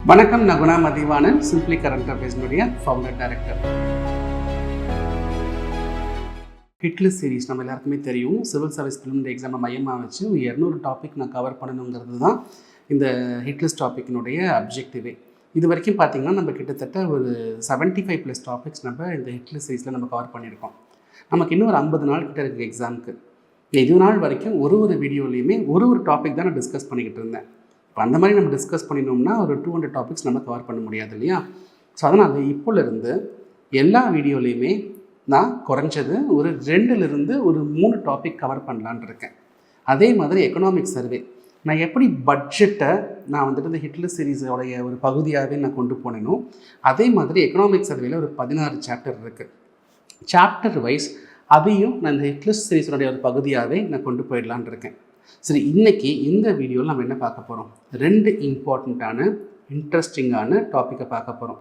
வணக்கம், நான் Guna Mathivanan, simply current அஃபேர்ஸ்னுடைய ஃபவுண்டர் டைரக்டர். ஹிட்லிஸ்ட் சீரிஸ் நம்ம எல்லாருக்குமே தெரியும். சிவில் சர்வீஸ் பிலிமினரி எக்ஸாமை மையமாக வச்சு 200 டாபிக் நான் கவர் பண்ணணுங்கிறது தான் இந்த ஹிட்லிஸ்ட் டாப்பிக்கினுடைய அப்ஜெக்டிவே. இது வரைக்கும் பார்த்திங்கன்னா நம்ம கிட்டத்தட்ட ஒரு 75+ டாபிக்ஸ் நம்ம இந்த ஹிட்லிஸ்ட் சீரீஸில் நம்ம கவர் பண்ணியிருக்கோம். நமக்கு இன்னும் ஒரு 50 நாள் கிட்ட இருக்குது எக்ஸாமுக்கு. இது நாள் வரைக்கும் ஒரு வீடியோலையுமே ஒரு டாபிக் தான் நான் டிஸ்கஸ் பண்ணிக்கிட்டு இருந்தேன். இப்போ அந்த மாதிரி நம்ம டிஸ்கஸ் பண்ணினோம்னா ஒரு 200 டாபிக்ஸ் நம்ம கவர் பண்ண முடியாது இல்லையா? ஸோ அதனால் இப்போலேருந்து எல்லா வீடியோலையுமே நான் குறைஞ்சது ஒரு 2லிருந்து ஒரு 3 டாபிக் கவர் பண்ணலான் இருக்கேன். அதே மாதிரி எக்கனாமிக் சர்வே நான் எப்படி பட்ஜெட்டை நான் வந்துட்டு இந்த ஹிட்லிஸ்ட் சீரீஸோடைய ஒரு பகுதியாகவே நான் கொண்டு போனேனோ அதே மாதிரி எக்கனாமிக் சர்வேயில் ஒரு 16 சாப்டர் இருக்குது. சாப்டர் வைஸ் அதையும் நான் இந்த ஹிட்லிஸ்ட் சீரீஸோடைய ஒரு பகுதியாகவே நான் கொண்டு போயிடலான் இருக்கேன். சரி, இன்றைக்கி இந்த வீடியோவில் நம்ம என்ன பார்க்க போகிறோம்? 2 இம்பார்ட்டண்ட்டான இன்ட்ரெஸ்டிங்கான டாப்பிக்கை பார்க்க போகிறோம்.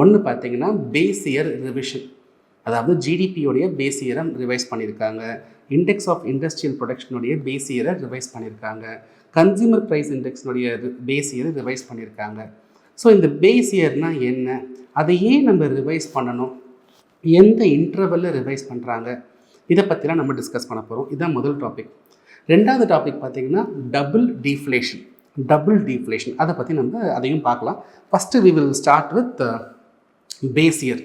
ஒன்று பார்த்திங்கன்னா பேஸ் இயர் ரிவிஷன், அதாவது ஜிடிபியோடைய பேஸ் இயரை ரிவைஸ் பண்ணியிருக்காங்க, இண்டெக்ஸ் ஆஃப் இண்டஸ்ட்ரியல் ப்ரொடக்ஷனுடைய பேஸ் இயரை ரிவைஸ் பண்ணியிருக்காங்க, கன்சியூமர் ப்ரைஸ் இண்டெக்ஸினுடைய பேஸ் இயரை ரிவைஸ் பண்ணியிருக்காங்க. ஸோ இந்த பேஸ் இயர்னால் என்ன, அதை ஏன் நம்ம ரிவைஸ் பண்ணணும், எந்த இன்டர்வலில் ரிவைஸ் பண்ணுறாங்க, இதை பற்றிலாம் நம்ம டிஸ்கஸ் பண்ண போகிறோம். இதுதான் முதல் டாபிக். ரெண்டாவது டாபிக் பார்த்திங்கன்னா டபுள் டீஃப்ளேஷன் அதை பற்றி நம்ம அதையும் பார்க்கலாம். First we will start with base year.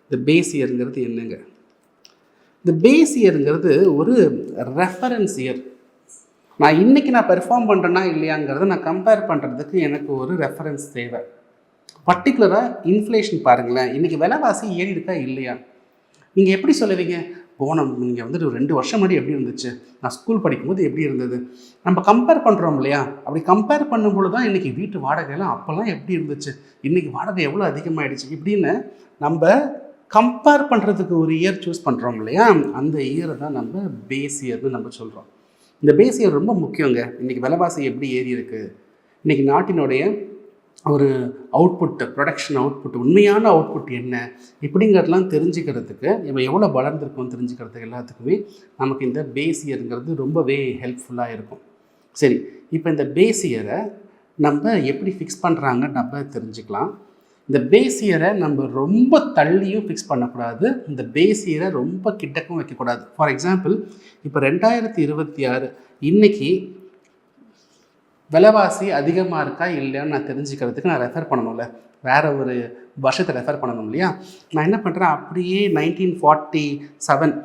இந்த பேஸ் இயருங்கிறது என்னங்க? இந்த பேஸ் இயருங்கிறது ஒரு ரெஃபரன்ஸ் இயர். நான் இன்றைக்கி பெர்ஃபார்ம் பண்ணுறேன்னா இல்லையாங்கிறத நான் கம்பேர் பண்ணுறதுக்கு எனக்கு ஒரு ரெஃபரன்ஸ் தேவை. பர்டிகுலராக இன்ஃப்ளேஷன் பாருங்களேன், இன்றைக்கி விலைவாசி ஏறி இருக்கா இல்லையா? நீங்கள் எப்படி சொல்லுவீங்க? நீங்கள் வந்துட்டு ஒரு 2 வருஷம் முன்னாடி எப்படி இருந்துச்சு, நான் ஸ்கூல் படிக்கும்போது எப்படி இருந்தது, நம்ம கம்பேர் பண்ணுறோம் இல்லையா? அப்படி கம்பேர் பண்ணும்பொழுது தான் இன்றைக்கி வீட்டு வாடகைலாம் அப்போல்லாம் எப்படி இருந்துச்சு, இன்றைக்கி வாடகை எவ்வளோ அதிகமாகிடுச்சு இப்படின்னு நம்ம கம்பேர் பண்ணுறதுக்கு ஒரு இயர் சூஸ் பண்ணுறோம் இல்லையா? அந்த இயரை தான் நம்ம பேஸ் இயர்னு நம்ம சொல்கிறோம். இந்த பேஸ் இயர் ரொம்ப முக்கியங்க. இன்றைக்கி விலைவாசி எப்படி ஏறி இருக்குது, இன்றைக்கி நாட்டினுடைய ஒரு அவுட்புட், ப்ரொடக்ஷன் அவுட்புட், உண்மையான அவுட்புட் என்ன இப்படிங்கிறதுலாம் தெரிஞ்சுக்கிறதுக்கு, நம்ம எவ்வளோ வளர்ந்துருக்கோம் தெரிஞ்சுக்கிறதுக்கு எல்லாத்துக்குமே நமக்கு இந்த பேஸ் இயருங்கிறது ரொம்பவே ஹெல்ப்ஃபுல்லாக இருக்கும். சரி, இப்போ இந்த பேஸ் இயரை நம்ம எப்படி ஃபிக்ஸ் பண்ணுறாங்க நம்ம தெரிஞ்சுக்கலாம். இந்த பேஸ் இயரை நம்ம ரொம்ப தள்ளியும் ஃபிக்ஸ் பண்ணக்கூடாது, இந்த பேஸ் இயரை ரொம்ப கிட்டக்கும் வைக்கக்கூடாது. ஃபார் எக்ஸாம்பிள், இப்போ 2026 இன்றைக்கி விலைவாசி அதிகமாக இருக்கா இல்லையான்னு நான் தெரிஞ்சுக்கிறதுக்கு நான் ரெஃபர் பண்ணணும்ல, வேறு ஒரு வருஷத்தை ரெஃபர் பண்ணணும் இல்லையா? நான் என்ன பண்ணுறேன், அப்படியே 1947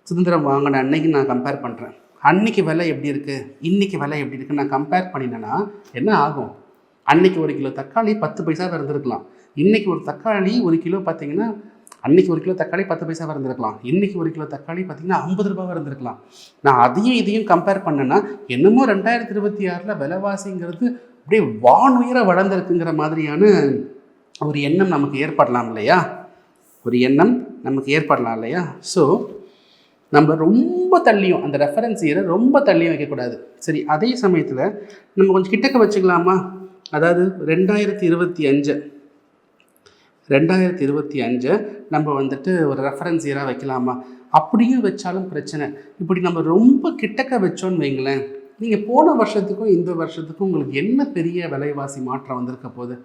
சுதந்திரம் வாங்கின அன்னைக்கு நான் கம்பேர் பண்ணுறேன். அன்றைக்கி விலை எப்படி இருக்குது, இன்றைக்கி விலை எப்படி இருக்குது நான் கம்பேர் பண்ணினேன்னா என்ன ஆகும்? அன்றைக்கி 1 கிலோ தக்காளி 10 பைசாவாக இருந்திருக்கலாம், இன்றைக்கி ஒரு தக்காளி 1 கிலோ பார்த்திங்கன்னா, அன்றைக்கி 1 கிலோ தக்காளி 10 பைசாவாக இருந்திருக்கலாம், இன்றைக்கி 1 கிலோ தக்காளி பார்த்திங்கன்னா 50 ரூபாவாக இருந்திருக்கலாம். நான் அதையும் இதையும் கம்பேர் பண்ணேன்னா என்னமோ 2026 விலைவாசிங்கிறது அப்படியே வானுயர வளர்ந்துருக்குங்கிற மாதிரியான ஒரு எண்ணம் நமக்கு ஏற்படலாம் இல்லையா? ஸோ நம்ம ரொம்ப தள்ளியும் அந்த ரெஃபரன்ஸ் இயரை ரொம்ப தள்ளியும் வைக்கக்கூடாது. சரி, அதே சமயத்தில் நம்ம கொஞ்சம் கிட்டக்க வச்சுக்கலாமா? அதாவது 2025 நம்ம வந்துட்டு ஒரு ரெஃபரன்ஸ் இயராக வைக்கலாமா? அப்படியும் வச்சாலும் பிரச்சனை. இப்படி நம்ம ரொம்ப கிட்டக்க வச்சோன்னு வைங்களேன், நீங்கள் போன வருஷத்துக்கும் இந்த வருஷத்துக்கும் உங்களுக்கு என்ன பெரிய விலைவாசி மாற்றம் வந்திருக்க போகுது?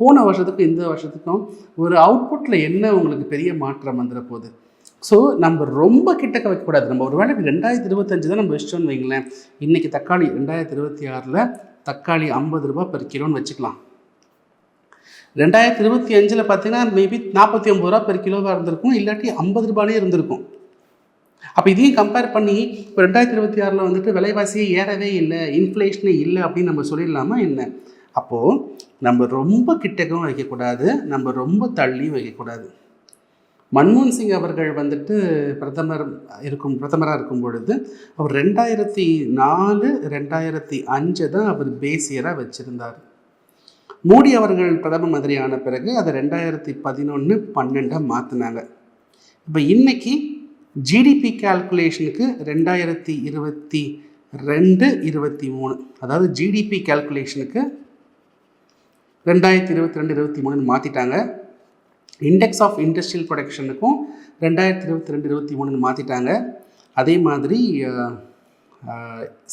போன வருஷத்துக்கும் இந்த வருஷத்துக்கும் ஒரு அவுட்புட்டில் என்ன உங்களுக்கு பெரிய மாற்றம் வந்துட போகுது? ஸோ நம்ம ரொம்ப கிட்டக்க வைக்கக்கூடாது. நம்ம ஒரு வேளை 2025 தான் நம்ம வச்சிட்டோன்னு வைங்களேன், இன்றைக்கி தக்காளி 2026 தக்காளி 50 ரூபா பெர் கிலோன்னு வச்சுக்கலாம். 2025 பார்த்தீங்கன்னா மேபி 49 ரூபா பெர் கிலோவாக இருந்திருக்கும், இல்லாட்டி 50 ரூபாயே இருந்திருக்கும். அப்போ இதையும் கம்பேர் பண்ணி இப்போ 2026 வந்துட்டு விலைவாசியே ஏறவே இல்லை, இன்ஃப்ளேஷனே இல்லை அப்படின்னு நம்ம சொல்லிடலாமா என்ன? அப்போது நம்ம ரொம்ப கிட்டக்கும் வைக்கக்கூடாது, நம்ம ரொம்ப தள்ளியும் வைக்கக்கூடாது. மன்மோகன் சிங் அவர்கள் வந்துட்டு பிரதமராக இருக்கும் பொழுது அவர் 2004, 2005 தான் அவர் பேஸ் இயராக வச்சுருந்தார். மோடி அவர்கள் பிரதம மந்திரியான பிறகு அதை 2011, 12 மாற்றினாங்க. இப்போ இன்றைக்கி ஜிடிபி கால்குலேஷனுக்கு 2022, 23, அதாவது ஜிடிபி கால்குலேஷனுக்கு 2022, 23 மாற்றிட்டாங்க. இண்டெக்ஸ் ஆஃப் இண்டஸ்ட்ரியல் ப்ரொடக்ஷனுக்கும் 2022, 23 மாற்றிட்டாங்க. அதே மாதிரி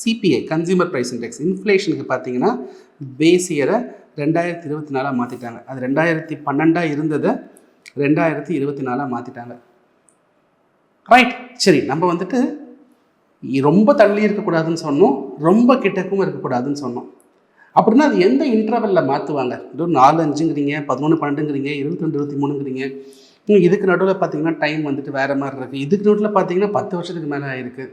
சிபிஐ கன்சியூமர் ப்ரைஸ் இண்டெக்ஸ் இன்ஃப்ளேஷனுக்கு பார்த்தீங்கன்னா பேஸ் இயரை 2024 மாற்றிட்டாங்க. அது 2012 இருந்ததை 2024 மாற்றிட்டாங்க. ரைட். சரி, நம்ம வந்துட்டு ரொம்ப தள்ளி இருக்கக்கூடாதுன்னு சொன்னோம், ரொம்ப கிட்டக்கும் இருக்கக்கூடாதுன்னு சொன்னோம். அப்படின்னா அது எந்த இன்டர்வலில் மாற்றுவாங்க? இதுவும் 4, 5ங்கிறீங்க, 11, 12ங்கிறீங்க, 22, 23ங்கிறீங்க. இதுக்கு நடுவில் பார்த்தீங்கன்னா டைம் வந்துட்டு வேறு மாதிரி இருக்குது. இதுக்கு நடுவில் பார்த்தீங்கன்னா 10 வருஷத்துக்கு மேலே ஆகிருக்கு.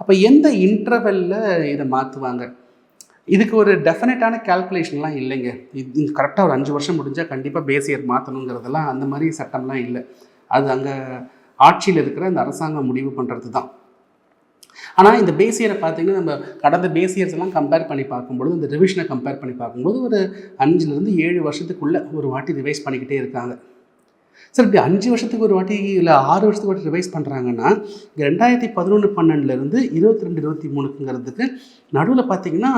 அப்போ எந்த இன்டர்வலில் இதை மாற்றுவாங்க? இதுக்கு ஒரு டெஃபினட்டான கேல்குலேஷன்லாம் இல்லைங்க. இது கரெக்டாக ஒரு 5 வருஷம் முடிஞ்சால் கண்டிப்பாக பேஸ் இயர் மாற்றணுங்கிறதெல்லாம் அந்த மாதிரி சட்டம்லாம் இல்லை. அது அங்கே ஆட்சியில் இருக்கிற அந்த அரசாங்கம் முடிவு பண்ணுறது தான். ஆனால் இந்த பேஸ் இயரை பார்த்தீங்கன்னா நம்ம கடந்த பேஸ் இயர்ஸ் எல்லாம் கம்பேர் பண்ணி பார்க்கும்பொழுது, இந்த ரிவிஷனை கம்பேர் பண்ணி பார்க்கும்போது ஒரு 5லேருந்து 7 வருஷத்துக்குள்ளே ஒரு வாட்டி ரிவைஸ் பண்ணிக்கிட்டே இருக்காங்க. சார், இப்படி 5 வருஷத்துக்கு ஒரு வாட்டி இல்லை 6 வருஷத்துக்கு வாட்டி ரிவைஸ் பண்ணுறாங்கன்னா, 2011-12லேருந்து 22-23ங்கிறதுக்கு நடுவில் பார்த்தீங்கன்னா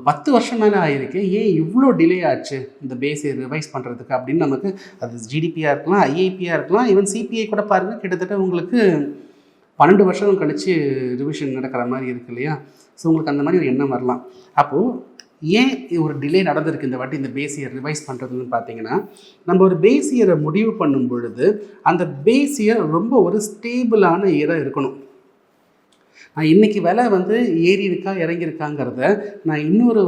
10 வருஷம் மேலே ஆகிருக்கு. ஏன் இவ்வளோ டிலே ஆச்சு இந்த பேஸை ரிவைஸ் பண்ணுறதுக்கு அப்படின்னு நமக்கு, அது ஜிடிபியாக இருக்கலாம், ஐஐபியாக இருக்கலாம், ஈவன் சிபிஐ கூட பாருங்கள், கிட்டத்தட்ட உங்களுக்கு 12 வருஷம் கழித்து ரிவிஷன் நடக்கிற மாதிரி இருக்கு இல்லையா? ஸோ உங்களுக்கு அந்த மாதிரி ஒரு எண்ணம் வரலாம். அப்போது ஏன் ஒரு டிலே நடந்திருக்கு இந்த வாட்டி இந்த பேஸ் இயர் ரிவைஸ் பண்ணுறதுன்னு பார்த்தீங்கன்னா, நம்ம ஒரு பேஸ் இயரை முடிவு பண்ணும் பொழுது அந்த பேஸ் இயர் ரொம்ப ஒரு ஸ்டேபிளான இயராக இருக்கணும். நான் இன்றைக்கி விலை வந்து ஏறி இருக்கா இறங்கியிருக்காங்கிறத நான் இன்னொரு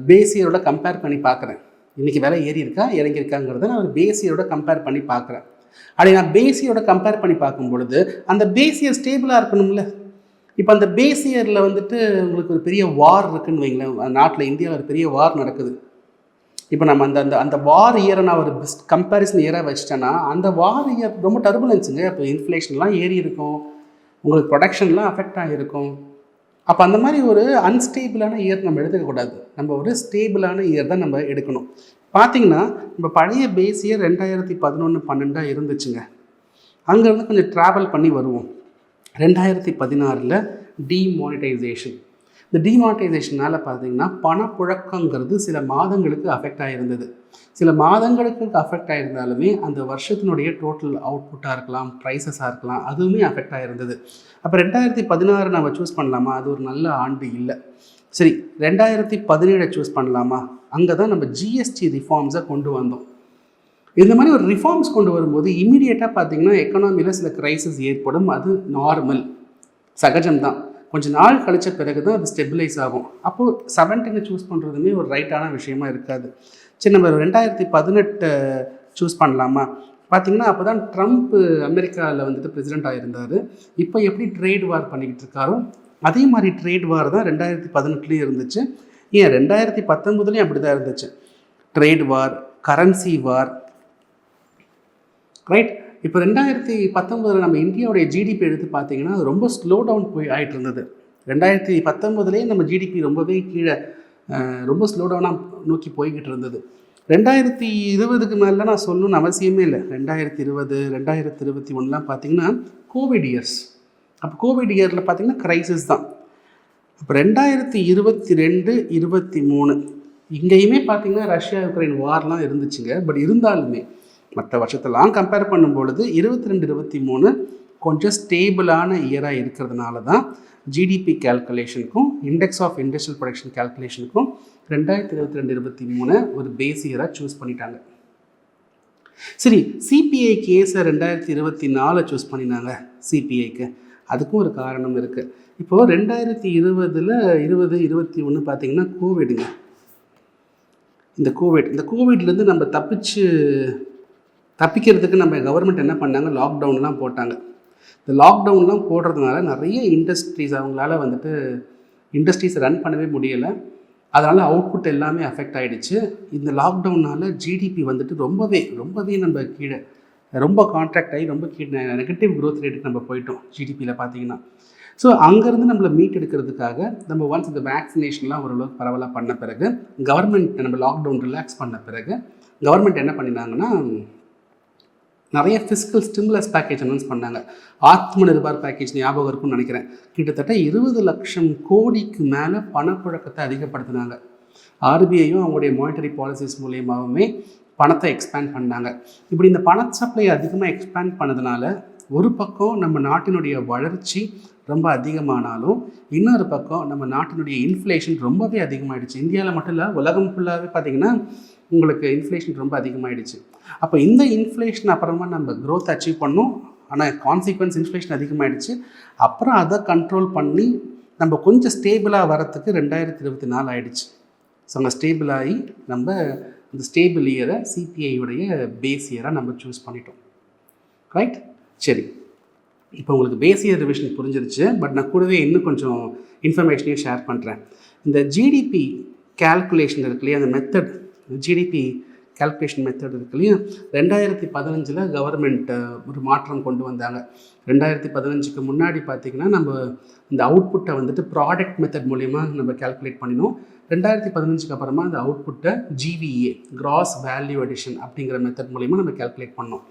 பேஸ் இயரோட கம்பேர் பண்ணி பார்க்குறேன். இன்றைக்கி விலை ஏறி இருக்கா இறங்கியிருக்காங்கிறத நான் ஒரு பேஸ் இயரோட கம்பேர் பண்ணி பார்க்குறேன். அப்படி நான் பேஸ் இயரோட கம்பேர் பண்ணி பார்க்கும் பொழுது அந்த பேஸ் இயர் ஸ்டேபிளாக இருக்கணும்ல. இப்போ அந்த பேஸ் இயரில் வந்துட்டு உங்களுக்கு ஒரு பெரிய வார் இருக்குதுன்னு வைங்களேன், நாட்டில் இந்தியாவில் ஒரு பெரிய வார் நடக்குது. இப்போ நம்ம அந்த வார் இயரை நான் ஒரு கம்பேரிசன் இயராக வச்சிட்டேன்னா, அந்த வார் இயர் ரொம்ப டர்புலன்ஸுங்க. இப்போ இன்ஃப்ளேஷன்லாம் ஏறி இருக்கும், உங்களுக்கு ப்ரொடக்ஷன்லாம் அஃபெக்ட் ஆகிருக்கும். அப்போ அந்த மாதிரி ஒரு அன்ஸ்டேபிளான இயர் நம்ம எடுத்துக்கக்கூடாது. நம்ம ஒரு ஸ்டேபிளான இயர் தான் நம்ம எடுக்கணும். பார்த்தீங்கன்னா நம்ம பழைய பேஸ் இயர் 2011-12 இருந்துச்சுங்க. அங்கேருந்து கொஞ்சம் ட்ராவல் பண்ணி வருவோம். 2016 டிமானிட்டைசேஷன். இந்த டிமானிட்டைசேஷனால் பார்த்தீங்கன்னா பணப்புழக்கங்கிறது சில மாதங்களுக்கு அஃபெக்ட் ஆகிருந்தது. சில மாதங்களுக்கு அஃபெக்ட் ஆகிருந்தாலுமே அந்த வருஷத்தினுடைய டோட்டல் அவுட்புட்டாக இருக்கலாம், ப்ரைஸஸாக இருக்கலாம், அதுவுமே அஃபெக்ட் ஆகிருந்தது. அப்போ 2016 நம்ம சூஸ் பண்ணலாமா? அது ஒரு நல்ல ஆண்டு இல்லை. சரி, 2017 சூஸ் பண்ணலாமா? அங்கே தான் நம்ம ஜிஎஸ்டி ரிஃபார்ம்ஸை கொண்டு வந்தோம். இந்த மாதிரி ஒரு ரிஃபார்ம்ஸ் கொண்டு வரும்போது இமீடியட்டாக பார்த்தீங்கன்னா எக்கனாமியில் சில கிரைசிஸ் ஏற்படும். அது நார்மல், சகஜம்தான். கொஞ்சம் நாள் கழித்த பிறகு தான் அது ஸ்டெபிலைஸ் ஆகும். அப்போது 17 சூஸ் பண்ணுறதுமே ஒரு ரைட்டான விஷயமா இருக்காது. சரி, நம்ம 2018 சூஸ் பண்ணலாமா? பார்த்திங்கன்னா அப்போ தான் ட்ரம்ப் அமெரிக்காவில் வந்துட்டு பிரசிடெண்ட் ஆகியிருந்தார். இப்போ எப்படி ட்ரேட் வார் பண்ணிக்கிட்டு இருக்காரோ அதே மாதிரி ட்ரேட் வார் தான் 2018 இருந்துச்சு. ஏன் 2019 அப்படி தான் இருந்துச்சு. ட்ரேட் வார், கரன்சி வார், ரைட். இப்போ 2019 நம்ம இந்தியாவுடைய ஜிடிபி எடுத்து பார்த்தீங்கன்னா அது ரொம்ப ஸ்லோ டவுன் போய் ஆகிட்டு இருந்தது. 2019 நம்ம ஜிடிபி ரொம்பவே கீழே ரொம்ப ஸ்லோ டவுனாக நோக்கி போய்கிட்டு இருந்தது. 2020க்கு மேலே நான் சொல்லணும்னு அவசியமே இல்லை. 2020, 2021 பார்த்தீங்கன்னா கோவிட் இயர்ஸ். அப்போ கோவிட் இயரில் பார்த்தீங்கன்னா க்ரைசிஸ் தான். அப்போ 2022, 23 இங்கேயுமே பார்த்தீங்கன்னா ரஷ்யா யுக்ரைன் வார்லாம் இருந்துச்சுங்க. பட் இருந்தாலுமே மற்ற வருஷத்தெல்லாம் கம்பேர் பண்ணும்பொழுது 22, 23 கொஞ்சம் ஸ்டேபிளான இயராக இருக்கிறதுனால தான் ஜிடிபி கேல்குலேஷனுக்கும் இண்டெக்ஸ் ஆஃப் இண்டஸ்ட்ரியல் ப்ரொடக்ஷன் கேல்குலேஷனுக்கும் 2022, 23 ஒரு பேஸ் இயராக சூஸ் பண்ணிட்டாங்க. சரி, சிபிஐக்கு ஏன் சார் 2024 சூஸ் பண்ணினாங்க? சிபிஐக்கு அதுக்கும் ஒரு காரணம் இருக்குது. இப்போது 2020, 21 பார்த்திங்கன்னா கோவிடுங்க. இந்த கோவிட்லேருந்து நம்ம தப்பிக்கிறதுக்கு நம்ம கவர்மெண்ட் என்ன பண்ணாங்க? லாக்டவுன்லாம் போட்டாங்க. இந்த லாக்டவுன்லாம் போடுறதுனால நிறைய இண்டஸ்ட்ரீஸ் அவங்களால வந்துட்டு இண்டஸ்ட்ரீஸை ரன் பண்ணவே முடியலை. அதனால் அவுட்புட் எல்லாமே அஃபெக்ட் ஆகிடுச்சு. இந்த லாக்டவுனால் ஜிடிபி வந்துட்டு ரொம்பவே நம்ம கீழே ரொம்ப கான்ட்ராக்ட் ஆகி ரொம்ப கீழே நெகட்டிவ் க்ரோத் ரேட்டுக்கு நம்ம போயிட்டோம் ஜிடிபியில் பார்த்தீங்கன்னா. ஸோ அங்கேருந்து நம்மளை மீட் எடுக்கிறதுக்காக நம்ம ஒன்ஸ் இந்த வேக்சினேஷன்லாம் ஓரளவுக்கு பரவலாக பண்ண பிறகு கவர்மெண்ட் நம்ம லாக்டவுன் ரிலாக்ஸ் பண்ண பிறகு கவர்மெண்ட் என்ன பண்ணினாங்கன்னா நிறைய ஃபிஸ்கல் ஸ்டிமுலஸ் பேக்கேஜ் அனௌன்ஸ் பண்ணாங்க. ஆத்ம நிர்பார் பேக்கேஜ் ஞாபகம் இருக்கும்னு நினைக்கிறேன். கிட்டத்தட்ட 20 லட்சம் கோடிக்கு மேலே பணப்புழக்கத்தை அதிகப்படுத்தினாங்க. ஆர்பிஐயும் அவங்களுடைய மானிட்டரி பாலிசிஸ் மூலியமாகவுமே பணத்தை எக்ஸ்பேண்ட் பண்ணாங்க. இப்படி இந்த பண சப்ளை அதிகமாக எக்ஸ்பேண்ட் பண்ணதுனால ஒரு பக்கம் நம்ம நாட்டினுடைய வளர்ச்சி ரொம்ப அதிகமானாலும் இன்னொரு பக்கம் நம்ம நாட்டினுடைய இன்ஃப்ளேஷன் ரொம்பவே அதிகமாகிடுச்சு. இந்தியாவில் மட்டும் இல்லை, உலகம் ஃபுல்லாகவே பார்த்திங்கன்னா உங்களுக்கு இன்ஃப்ளேஷன் ரொம்ப அதிகமாகிடுச்சு. அப்போ இந்த இன்ஃப்ளேஷன் அப்புறமா நம்ம க்ரோத் அச்சீவ் பண்ணோம், ஆனால் கான்சிக்வன்ஸ் இன்ஃப்ளேஷன் அதிகமாகிடுச்சு. அப்புறம் அதை கண்ட்ரோல் பண்ணி நம்ம கொஞ்சம் ஸ்டேபிளாக வரத்துக்கு 2024 ஆகிடுச்சு. ஸோ அங்கே ஸ்டேபிள் ஆகி நம்ம இந்த ஸ்டேபிள் இயரை சிபிஐயுடைய பேஸ் இயராக நம்ம சூஸ் பண்ணிட்டோம். ரைட்? சரி, இப்போ உங்களுக்கு பேஸ் இயர் ரிவிஷன் புரிஞ்சிருச்சு. பட் நான் கூடவே இன்னும் கொஞ்சம் இன்ஃபர்மேஷனையும் ஷேர் பண்ணுறேன். இந்த ஜிடிபி கேல்குலேஷன் இருக்கு இல்லையா, அந்த மெத்தட், ஜிடிபி கேல்குலேஷன் மெத்தட் இருக்கு இல்லையா, 2015 கவர்மெண்ட் ஒரு மாற்றம் கொண்டு வந்தாங்க. 2015க்கு முன்னாடி பார்த்திங்கன்னா நம்ம இந்த அவுட்புட்டை வந்துட்டு ப்ராடக்ட் மெத்தட் மூலிமா நம்ம கேல்குலேட் பண்ணினோம். 2015க்கு அப்புறமா அந்த அவுட்புட்டை ஜிவிஏ, கிராஸ் வேல்யூ அடிஷன் அப்படிங்கிற மெத்தட் மூலிமா நம்ம கேல்குலேட் பண்ணோம்.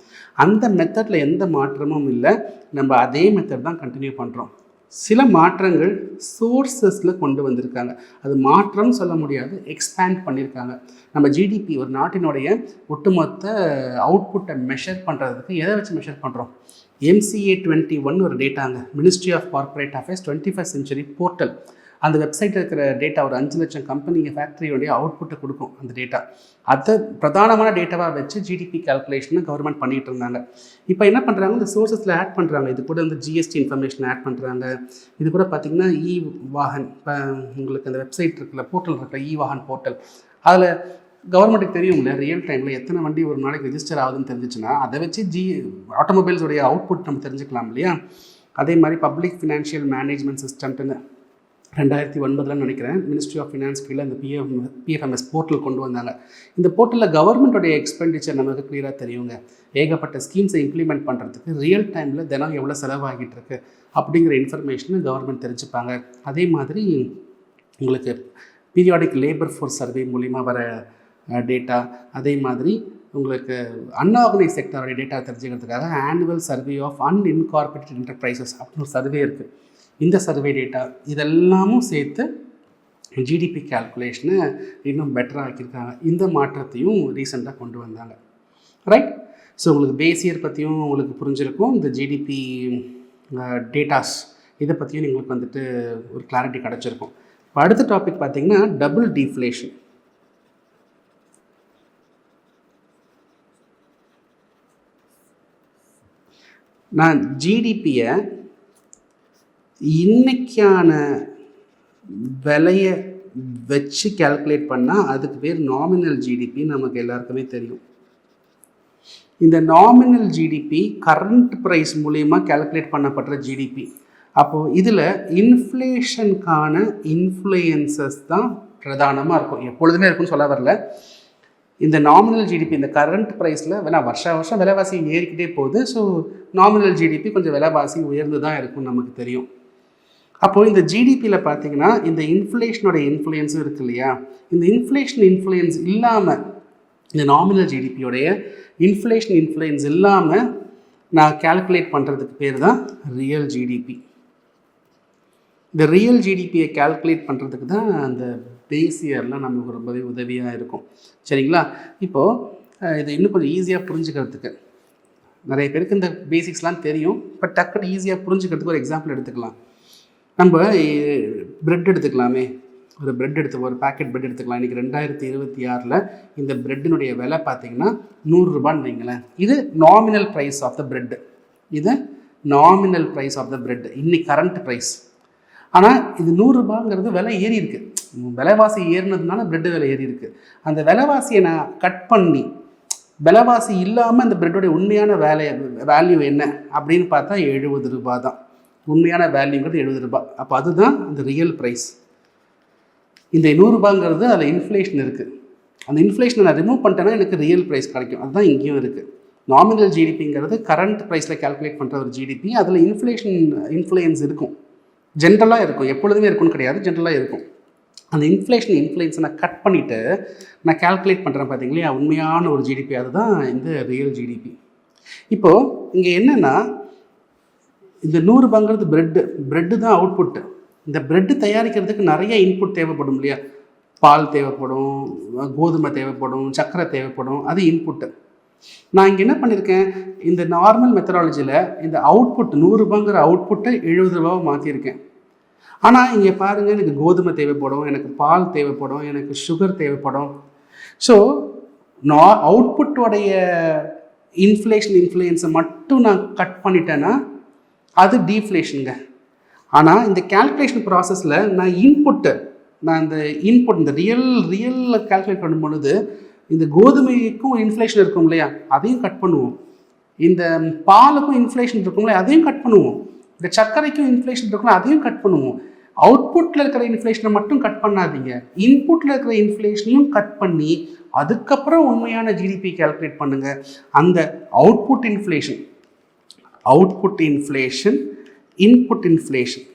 அந்த மெத்தடில் எந்த மாற்றமும் இல்லை, நம்ம அதே மெத்தட் தான் கண்டினியூ பண்ணுறோம். சில மாற்றங்கள் சோர்ஸஸில் கொண்டு வந்திருக்காங்க. அது மாற்றம் சொல்ல முடியாது, எக்ஸ்பேண்ட் பண்ணியிருக்காங்க. நம்ம ஜிடிபி, ஒரு நாட்டினுடைய ஒட்டுமொத்த அவுட்புட்டை மெஷர் பண்ணுறதுக்கு எதை வச்சு மெஷர் பண்ணுறோம்? MCA 21 ஒரு டேட்டாங்க, ministry of corporate affairs 21st century portal. அந்த வெப்சைட்டில் இருக்கிற டேட்டா ஒரு 5 லட்சம் கம்பெனிங்க ஃபேக்ட்ரியோடைய அவுட்புட்டை கொடுக்கும் அந்த டேட்டா. அதை பிரதானமான டேட்டாவாக வச்சு ஜிடிபி கேல்குலேஷனை கவர்மெண்ட் பண்ணிகிட்டு இருந்தாங்க. இப்போ என்ன பண்ணுறாங்க, இந்த சோர்ஸஸில் ஆட் பண்ணுறாங்க. இது கூட இந்த ஜிஎஸ்டி இன்ஃபர்மேஷன் ஆட் பண்ணுறாங்க. இது கூட பார்த்திங்கன்னா வாகன், இப்போ உங்களுக்கு அந்த வெப்சைட் இருக்குல்ல, போர்ட்டல் இருக்குல்ல, வாகன் போர்ட்டல், அதில் கவர்மெண்ட்டுக்கு தெரியும்ல ரியல் டைமில் எத்தனை வண்டி ஒரு நாளைக்கு ரெஜிஸ்டர் ஆகுதுன்னு தெரிஞ்சிச்சுன்னா அதை வச்சு ஆட்டோமொபைல்ஸோடைய அவுட்புட் நம்ம தெரிஞ்சுக்கலாம் இல்லையா. அதே மாதிரி பப்ளிக் ஃபினான்ஷியல் மேனேஜ்மெண்ட் சிஸ்டம்னு 2009 நினைக்கிறேன், மினிஸ்ட்ரி ஆஃப் ஃபினான்ஸ் கீழே இந்த பிஎஃப்எம்எஸ் போர்ட்டல் கொண்டு வந்தாங்க. இந்த போர்ட்டலில் கவர்மெண்ட்டோடைய எக்ஸ்பெண்டிச்சர் நமக்கு கிளியராக தெரியுங்க. ஏகப்பட்ட ஸ்கீம்ஸை இம்ப்ளிமெண்ட் பண்ணுறதுக்கு ரியல் டைமில் தினம் எவ்வளோ செலவாகிட்டு இருக்கு அப்படிங்கிற இன்ஃபர்மேஷனை கவர்மெண்ட் தெரிஞ்சுப்பாங்க. அதே மாதிரி உங்களுக்கு பீரியாடிக் லேபர் ஃபோர்ஸ் சர்வே மூலிமா வர டேட்டா, அதே மாதிரி உங்களுக்கு அன்ஆர்கனைஸ் செக்டருடைய டேட்டா தெரிஞ்சுக்கிறதுக்காக ஆனுவல் சர்வே ஆஃப் அன்இன்கார்பரேட்டட் என்டர்பிரைசஸ் அப்படின்னு ஒரு சர்வே இருக்குது. இந்த சர்வே டேட்டா இதெல்லாமும் சேர்த்து ஜிடிபி கேல்குலேஷனை இன்னும் பெட்டராக ஆக்கியிருக்காங்க. இந்த மாற்றத்தையும் ரீசெண்டாக கொண்டு வந்தாங்க. ரைட்? ஸோ உங்களுக்கு பேஸ் இயர் பற்றியும் உங்களுக்கு புரிஞ்சிருக்கும். இந்த ஜிடிபி டேட்டாஸ் இதை பற்றியும் உங்களுக்கு வந்துட்டு ஒரு கிளாரிட்டி கிடச்சிருக்கும். இப்போ அடுத்த டாபிக் பார்த்திங்கன்னா டபுள் டீஃப்ளேஷன். நான் ஜிடிபியை இன்னைக்கான விலையை வச்சு கேல்குலேட் பண்ணால் அதுக்கு பேர் நாமினல் ஜிடிபி, நமக்கு எல்லாருக்குமே தெரியும். இந்த நாமினல் ஜிடிபி கரண்ட் ப்ரைஸ் மூலயமா கேல்குலேட் பண்ணப்படுற ஜிடிபி. அப்போது இதில் இன்ஃப்ளேஷனுக்கான இன்ஃப்ளூயன்சஸ் தான் பிரதானமாக இருக்கும், எப்பொழுதுமே இருக்குன்னு சொல்ல வரல. இந்த நாமினல் ஜிடிபி, இந்த கரண்ட் ப்ரைஸில் வருஷம் விலைவாசி ஏறிக்கிட்டே போகுது. ஸோ நாமினல் ஜிடிபி கொஞ்சம் விலைவாசி உயர்ந்து தான் இருக்கும்னு நமக்கு தெரியும். அப்போது இந்த ஜிடிபியில் பார்த்தீங்கன்னா இந்த இன்ஃப்ளேஷனோட இன்ஃப்ளூயன்ஸும் இருக்குது இல்லையா. இந்த இன்ஃப்ளூயன்ஸ் இல்லாமல், இந்த நாமினல் ஜிடிபியோடைய இன்ஃப்ளூயன்ஸ் இல்லாமல் நான் கேல்குலேட் பண்ணுறதுக்கு பேர் தான் ரியல் ஜிடிபி. இந்த ரியல் ஜிடிபியை கேல்குலேட் பண்ணுறதுக்கு தான் அந்த பேஸ் இயர்லாம் நமக்கு ரொம்பவே உதவியாக இருக்கும். சரிங்களா? இப்போது இது இன்னும் கொஞ்சம் ஈஸியாக புரிஞ்சுக்கிறதுக்கு, நிறைய பேருக்கு இந்த பேசிக்ஸ்லாம் தெரியும், பட் டக்குன்னு ஈஸியாக புரிஞ்சுக்கிறதுக்கு ஒரு எக்ஸாம்பிள் எடுத்துக்கலாம். நம்ம ப்ரெட் எடுத்துக்கலாமே, ஒரு பேக்கெட் ப்ரெட் எடுத்துக்கலாம். இன்றைக்கி 2026 இந்த ப்ரெட்டினுடைய விலை பார்த்திங்கன்னா 100 ரூபான்னு வைங்களேன். இது nominal price of the bread. இன்னைக்கு கரண்ட் ப்ரைஸ். ஆனால் இது 100 ரூபாங்கிறது விலை ஏறி இருக்குது, விலைவாசி ஏறினதுனால ப்ரெட்டு விலை ஏறி இருக்குது. அந்த விலைவாசியை நான் கட் பண்ணி விலைவாசி இல்லாமல் அந்த ப்ரெட்டோடைய உண்மையான வேல்யூ என்ன அப்படின்னு பார்த்தா 70 ரூபா தான். உண்மையான வேல்யூங்கிறது 70 ரூபா. அப்போ அதுதான் அந்த ரியல் ப்ரைஸ். இந்த 100 ரூபாங்கிறது அதில் இன்ஃப்ளேஷன் இருக்குது. அந்த இன்ஃப்ளேஷனை நான் ரிமூவ் பண்ணிட்டேன்னா எனக்கு ரியல் ப்ரைஸ் கிடைக்கும். அதுதான் இங்கேயும் இருக்குது. நாமினல் ஜிடிபிங்கிறது கரண்ட் ப்ரைஸில் கேல்குலேட் பண்ணுற ஒரு ஜிடிபி. அதில் இன்ஃப்ளூயன்ஸ் இருக்கும், ஜென்ரலாக இருக்கும், எப்பொழுதுமே இருக்குன்னு கிடையாது, ஜென்ரலாக இருக்கும். அந்த இன்ஃப்ளூயன்ஸை நான் கட் பண்ணிவிட்டு நான் கேல்குலேட் பண்ணுறேன் பார்த்தீங்களா, உண்மையான ஒரு ஜிடிபி. அதுதான் இந்த ரியல் ஜிடிபி. இப்போது இங்கே என்னென்னா, இந்த 100 ரூபாங்கிறது ப்ரெட்டு தான் அவுட்புட்டு. இந்த ப்ரெட்டு தயாரிக்கிறதுக்கு நிறைய இன்புட் தேவைப்படும் இல்லையா. பால் தேவைப்படும், கோதுமை தேவைப்படும், சர்க்கரை தேவைப்படும், அது இன்புட்டு. நான் இங்கே என்ன பண்ணியிருக்கேன், இந்த நார்மல் மெத்தடாலஜியில் இந்த அவுட்புட் 100 ரூபாங்கிற அவுட்புட்டை 70 ரூபாவை மாற்றியிருக்கேன். ஆனால் இங்கே பாருங்கள், எனக்கு கோதுமை தேவைப்படும், எனக்கு பால் தேவைப்படும், எனக்கு சுகர் தேவைப்படும். ஸோ அவுட்புட்டோடைய இன்ஃப்ளூயன்ஸை மட்டும் நான் கட் பண்ணிட்டேன்னா அது டீஃப்ளேஷனுங்க. ஆனால் இந்த கேல்குலேஷன் ப்ராசஸில் நான் இந்த இன்புட் இந்த ரியலில் கால்குலேட் பண்ணும் பொழுது இந்த கோதுமைக்கும் இன்ஃப்ளேஷன் இருக்கும் இல்லையா, அதையும் கட் பண்ணுவோம். இந்த பாலுக்கும் இன்ஃப்ளேஷன் இருக்கும் இல்லையா, அதையும் கட் பண்ணுவோம். இந்த சர்க்கரைக்கும் இன்ஃப்ளேஷன் இருக்குல்ல, அதையும் கட் பண்ணுவோம். அவுட்புட்டில் இருக்கிற இன்ஃப்ளேஷனை மட்டும் கட் பண்ணாதீங்க, இன்புட்டில் இருக்கிற இன்ஃப்ளேஷனையும் கட் பண்ணி அதுக்கப்புறம் உண்மையான ஜிடிபி கால்குலேட் பண்ணுங்கள். அந்த அவுட்புட் இன்ஃப்ளேஷன், இன்புட் இன்ஃப்ளேஷன்,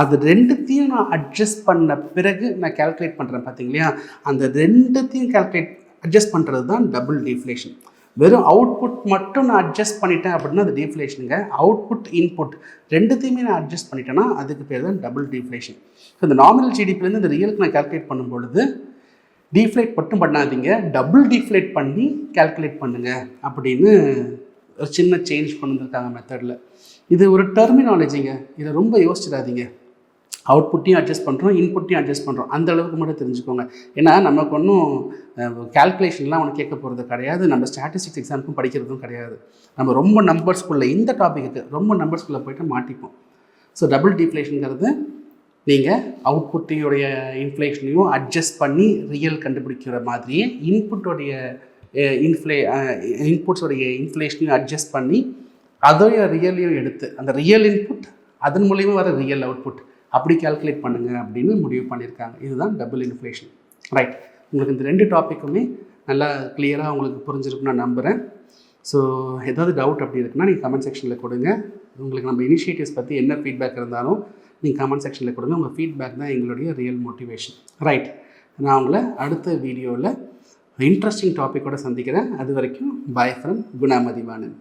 அது ரெண்டுத்தையும் நான் அட்ஜஸ்ட் பண்ண பிறகு நான் கால்குலேட் பண்ணுறேன் பார்த்தீங்களா, அந்த ரெண்டுத்தையும் அட்ஜஸ்ட் பண்ணுறது தான் டபுள் டீஃப்ளேஷன். வெறும் அவுட்புட் மட்டும் நான் அட்ஜஸ்ட் பண்ணிட்டேன் அப்படின்னா அது டீஃப்ளேஷனுங்க. அவுட்புட் இன்புட் ரெண்டுத்தையுமே நான் அட்ஜஸ்ட் பண்ணிட்டேன்னா அதுக்கு பேர் தான் டபுள் டீஃப்ளேஷன். ஸோ இந்த நாமினல் ஜிடிபிலேருந்து இந்த ரியலுக்கு நான் கால்குலேட் பண்ணும்பொழுது டீஃப்ளேட் மட்டும் பண்ணாதீங்க, டபுள் டீஃப்ளேட் பண்ணி கால்குலேட் பண்ணுங்கள் அப்படின்னு ஒரு சின்ன சேஞ்ச் கொண்டு வந்திருக்காங்க மெத்தடில். இது ஒரு டெர்மினாலஜிங்க, இதை ரொம்ப யோசிச்சிடாதீங்க. அவுட்புட்டையும் அட்ஜஸ்ட் பண்ணுறோம், இன்புட்டையும் அட்ஜஸ்ட் பண்ணுறோம், அந்த அளவுக்கு மட்டும் தெரிஞ்சுக்கோங்க. ஏன்னா நமக்கு ஒன்றும் கால்குலேஷன்லாம் ஒன்று கேட்க போகிறது கிடையாது, நம்ம ஸ்டாட்டிஸ்டிக்ஸ் எக்ஸாமுக்கும் படிக்கிறதும் கிடையாது. நம்ம ரொம்ப நம்பர்ஸ்குள்ளே இந்த டாப்பிக்கு ரொம்ப நம்பர்ஸ்குள்ளே போய்ட்டு மாட்டிப்போம். ஸோ டபுள் டீஃப்ளேஷனுங்கிறது நீங்கள் அவுட்புட்டையுடைய இன்ஃப்ளேஷனையும் அட்ஜஸ்ட் பண்ணி ரியல் கண்டுபிடிக்கிற மாதிரியே இன்புட்டோடைய இன்புட்ஸோடைய இன்ஃப்ளேஷனையும் அட்ஜஸ்ட் பண்ணி அதோடைய ரியலையும் எடுத்து அந்த ரியல் இன்புட் அதன் மூலியமாக வர ரியல் அவுட்புட் அப்படி கால்குலேட் பண்ணுங்கள் அப்படின்னு முடிவு பண்ணியிருக்காங்க. இதுதான் டபுள் இன்ஃப்ளேஷன். ரைட், உங்களுக்கு இந்த 2 டாப்பிக்குமே நல்லா கிளியராக உங்களுக்கு புரிஞ்சிருக்குன்னு நான் நம்புகிறேன். ஸோ ஏதாவது டவுட் அப்படி இருக்குன்னா நீங்கள் கமெண்ட் செக்ஷனில் கொடுங்க. உங்களுக்கு நம்ம இனிஷியேட்டிவ்ஸ் பற்றி என்ன ஃபீட்பேக் இருந்தாலும் நீங்கள் கமெண்ட் செக்ஷனில் கொடுங்க. உங்கள் ஃபீட்பேக் தான் எங்களுடைய ரியல் மோட்டிவேஷன். ரைட், நான் உங்களை அடுத்த வீடியோவில் இன்ட்ரெஸ்டிங் டாப்பிக்கோடு சந்திக்கிறேன். அது வரைக்கும் பாய் ஃப்ரம் குணா மதிவாணன்.